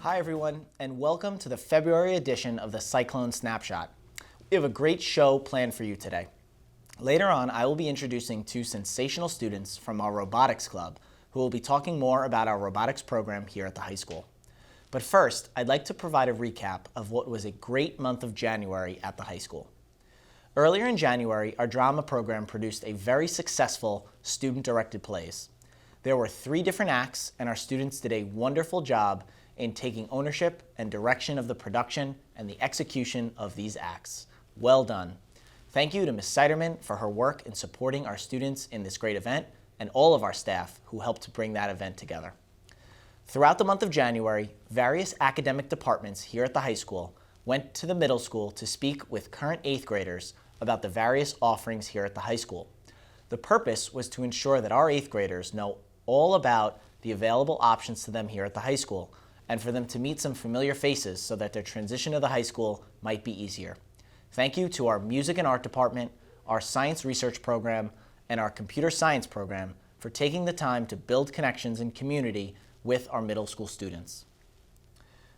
Hi everyone, and welcome to the February edition of the Cyclone Snapshot. We have a great show planned for you today. Later on, I will be introducing two sensational students from our Robotics Club who will be talking more about our robotics program here at the high school. But first, I'd like to provide a recap of what was a great month of January at the high school. Earlier in January, our drama program produced a very successful student-directed plays. There were 3 different acts, and our students did a wonderful job in taking ownership and direction of the production and the execution of these acts. Well done. Thank you to Ms. Seiderman for her work in supporting our students in this great event and all of our staff who helped to bring that event together. Throughout the month of January, various academic departments here at the high school went to the middle school to speak with current 8th graders about the various offerings here at the high school. The purpose was to ensure that our 8th graders know all about the available options to them here at the high school and for them to meet some familiar faces so that their transition to the high school might be easier. Thank you to our music and art department, our science research program, and our computer science program for taking the time to build connections and community with our middle school students.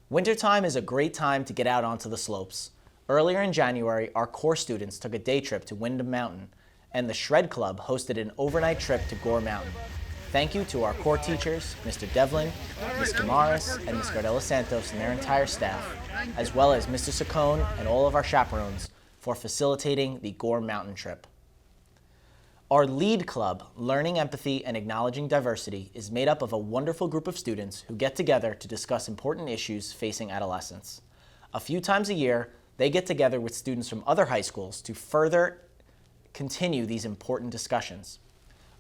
Wintertime is a great time to get out onto the slopes. Earlier in January, our core students took a day trip to Windham Mountain, and the Shred Club hosted an overnight trip to Gore Mountain. Thank you to our core teachers, Mr. Devlin, Ms. Damaris, and Ms. Gardella Santos and their entire staff, as well as Mr. Saccone and all of our chaperones for facilitating the Gore Mountain trip. Our LEAD Club, Learning Empathy and Acknowledging Diversity, is made up of a wonderful group of students who get together to discuss important issues facing adolescents. A few times a year, they get together with students from other high schools to further continue these important discussions.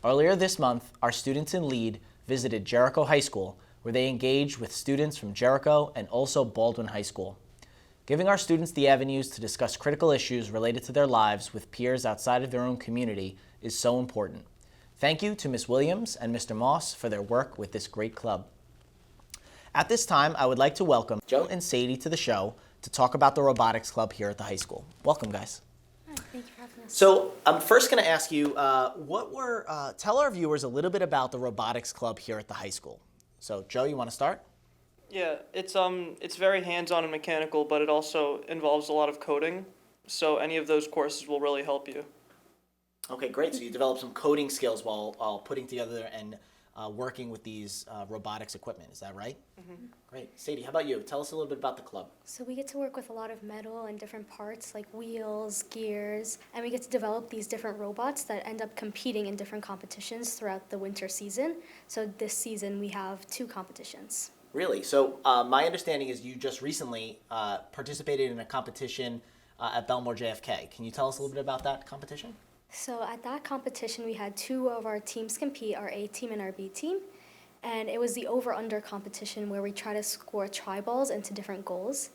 Earlier this month, our students in LEAD visited Jericho High School, where they engaged with students from Jericho and also Baldwin High School. Giving our students the avenues to discuss critical issues related to their lives with peers outside of their own community is so important. Thank you to Ms. Williams and Mr. Moss for their work with this great club. At this time, I would like to welcome Joe and Sadie to the show to talk about the Robotics Club here at the high school. Welcome, guys. Hi, thank you for having us. So I'm first going to ask you, tell our viewers a little bit about the Robotics Club here at the high school. So Joe, you want to start? Yeah, it's very hands-on and mechanical, but it also involves a lot of coding. So any of those courses will really help you. Okay, great. So you developed some coding skills while putting together and working with these robotics equipment. Is that right? Mm-hmm. Great. Sadie, how about you? Tell us a little bit about the club. So we get to work with a lot of metal and different parts like wheels, gears, and we get to develop these different robots that end up competing in different competitions throughout the winter season. So this season we have 2 competitions. Really? So my understanding is you just recently participated in a competition at Belmore JFK. Can you tell us a little bit about that competition? So at that competition, we had 2 of our teams compete, our A team and our B team. And it was the over-under competition where we try to score tri-balls into different goals.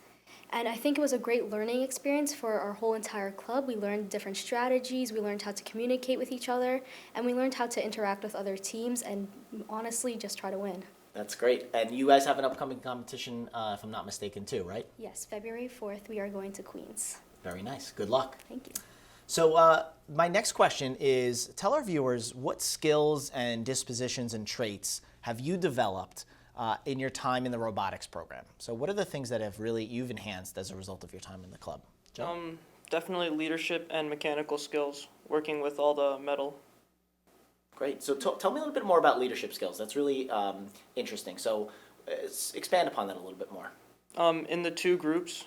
And I think it was a great learning experience for our whole entire club. We learned different strategies, we learned how to communicate with each other, and we learned how to interact with other teams and honestly just try to win. That's great. And you guys have an upcoming competition, if I'm not mistaken, too, right? Yes, February 4th, we are going to Queens. Very nice. Good luck. Thank you. So my next question is, tell our viewers what skills and dispositions and traits have you developed in your time in the robotics program? So what are the things that you've enhanced as a result of your time in the club? Joe? Definitely leadership and mechanical skills, working with all the metal. Great. So tell me a little bit more about leadership skills. That's really interesting. So expand upon that a little bit more. In the 2 groups,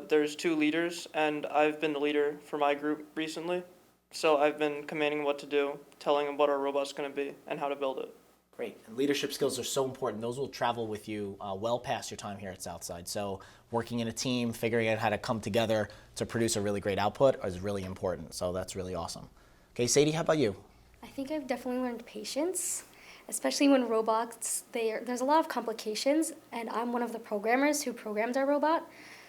there's 2 leaders, and I've been the leader for my group recently. So I've been commanding what to do, telling them what our robot's going to be, and how to build it. Great. And leadership skills are so important. Those will travel with you well past your time here at Southside. So working in a team, figuring out how to come together to produce a really great output is really important. So that's really awesome. Okay, Sadie, how about you? I think I've definitely learned patience, especially when robots, there's a lot of complications, and I'm one of the programmers who programmed our robot.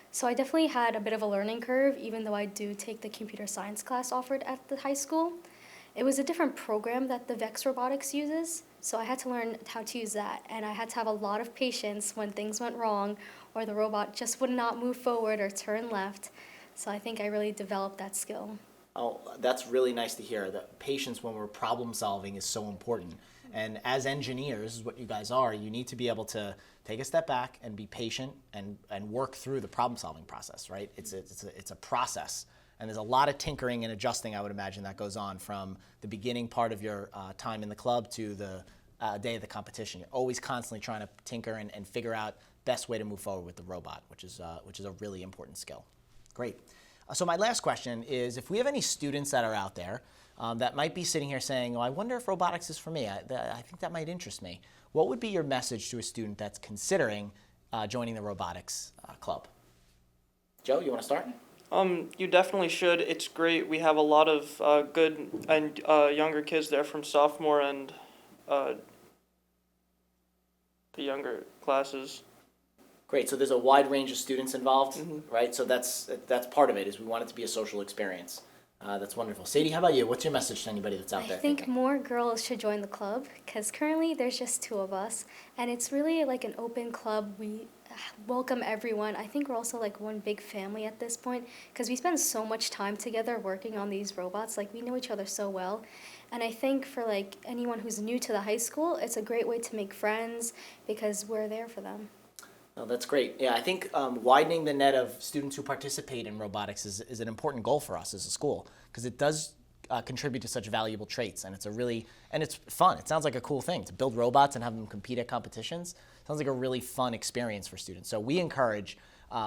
So I definitely had a bit of a learning curve, even though I do take the computer science class offered at the high school. It was a different program that the Vex Robotics uses, so I had to learn how to use that, and I had to have a lot of patience when things went wrong or the robot just would not move forward or turn left. So I think I really developed that skill. Oh, that's really nice to hear. That patience when we're problem solving is so important. And as engineers, what you guys are, you need to be able to take a step back and be patient and work through the problem-solving process, right? It's a process. And there's a lot of tinkering and adjusting, I would imagine, that goes on from the beginning part of your time in the club to the day of the competition. You're always constantly trying to tinker and figure out best way to move forward with the robot, which is a really important skill. Great. So my last question is, if we have any students that are out there that might be sitting here saying, oh, I wonder if robotics is for me. I think that might interest me. What would be your message to a student that's considering joining the robotics club? Joe, you want to start? You definitely should. It's great. We have a lot of good and younger kids there from sophomore and the younger classes. Great. So there's a wide range of students involved, right? So that's part of it. Is we want it to be a social experience. That's wonderful. Sadie, how about you? What's your message to anybody that's out there? I think more girls should join the club because currently there's just 2 of us, and it's really like an open club. We welcome everyone. I think we're also like one big family at this point because we spend so much time together working on these robots. Like we know each other so well. And I think for like anyone who's new to the high school, it's a great way to make friends because we're there for them. Oh, that's great. Yeah, I think widening the net of students who participate in robotics is an important goal for us as a school because it does contribute to such valuable traits, and it's fun. It sounds like a cool thing to build robots and have them compete at competitions. Sounds like a really fun experience for students. So we encourage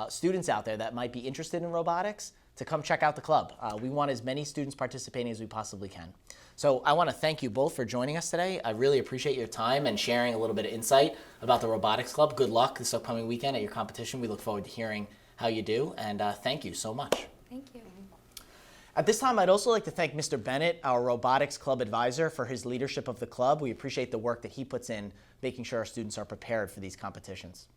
students out there that might be interested in robotics to come check out the club. We want as many students participating as we possibly can. So I want to thank you both for joining us today. I really appreciate your time and sharing a little bit of insight about the Robotics Club. Good luck this upcoming weekend at your competition. We look forward to hearing how you do, and thank you so much. Thank you. At this time, I'd also like to thank Mr. Bennett, our Robotics Club advisor, for his leadership of the club. We appreciate the work that he puts in making sure our students are prepared for these competitions.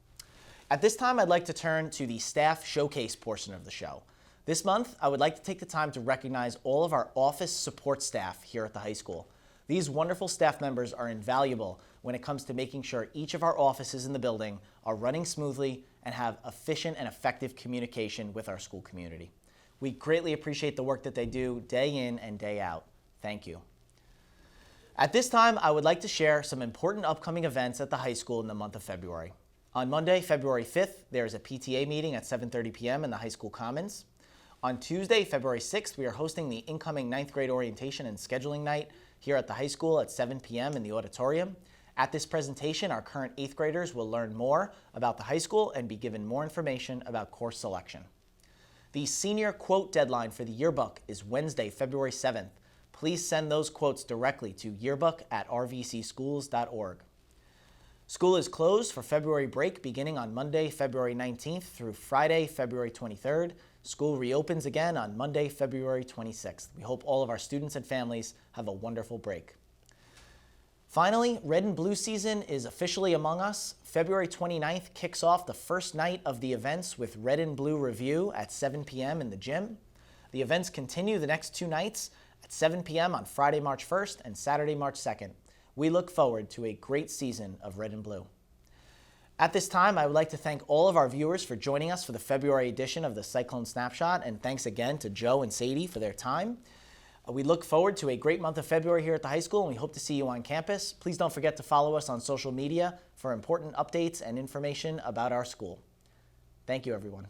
At this time, I'd like to turn to the staff showcase portion of the show. This month, I would like to take the time to recognize all of our office support staff here at the high school. These wonderful staff members are invaluable when it comes to making sure each of our offices in the building are running smoothly and have efficient and effective communication with our school community. We greatly appreciate the work that they do day in and day out. Thank you. At this time, I would like to share some important upcoming events at the high school in the month of February. On Monday, February 5th, there is a PTA meeting at 7:30 p.m. in the high school commons. On Tuesday, February 6th, we are hosting the incoming 9th grade orientation and scheduling night here at the high school at 7 p.m. in the auditorium. At this presentation, our current 8th graders will learn more about the high school and be given more information about course selection. The senior quote deadline for the yearbook is Wednesday, February 7th. Please send those quotes directly to yearbook@rvcschools.org. School is closed for February break beginning on Monday, February 19th through Friday, February 23rd. School reopens again on Monday, February 26th. We hope all of our students and families have a wonderful break. Finally, Red and Blue season is officially among us. February 29th kicks off the first night of the events with Red and Blue Review at 7 p.m. in the gym. The events continue the next 2 nights at 7 p.m. on Friday, March 1st and Saturday, March 2nd. We look forward to a great season of Red and Blue. At this time, I would like to thank all of our viewers for joining us for the February edition of the Cyclone Snapshot, and thanks again to Joe and Sadie for their time. We look forward to a great month of February here at the high school, and we hope to see you on campus. Please don't forget to follow us on social media for important updates and information about our school. Thank you, everyone.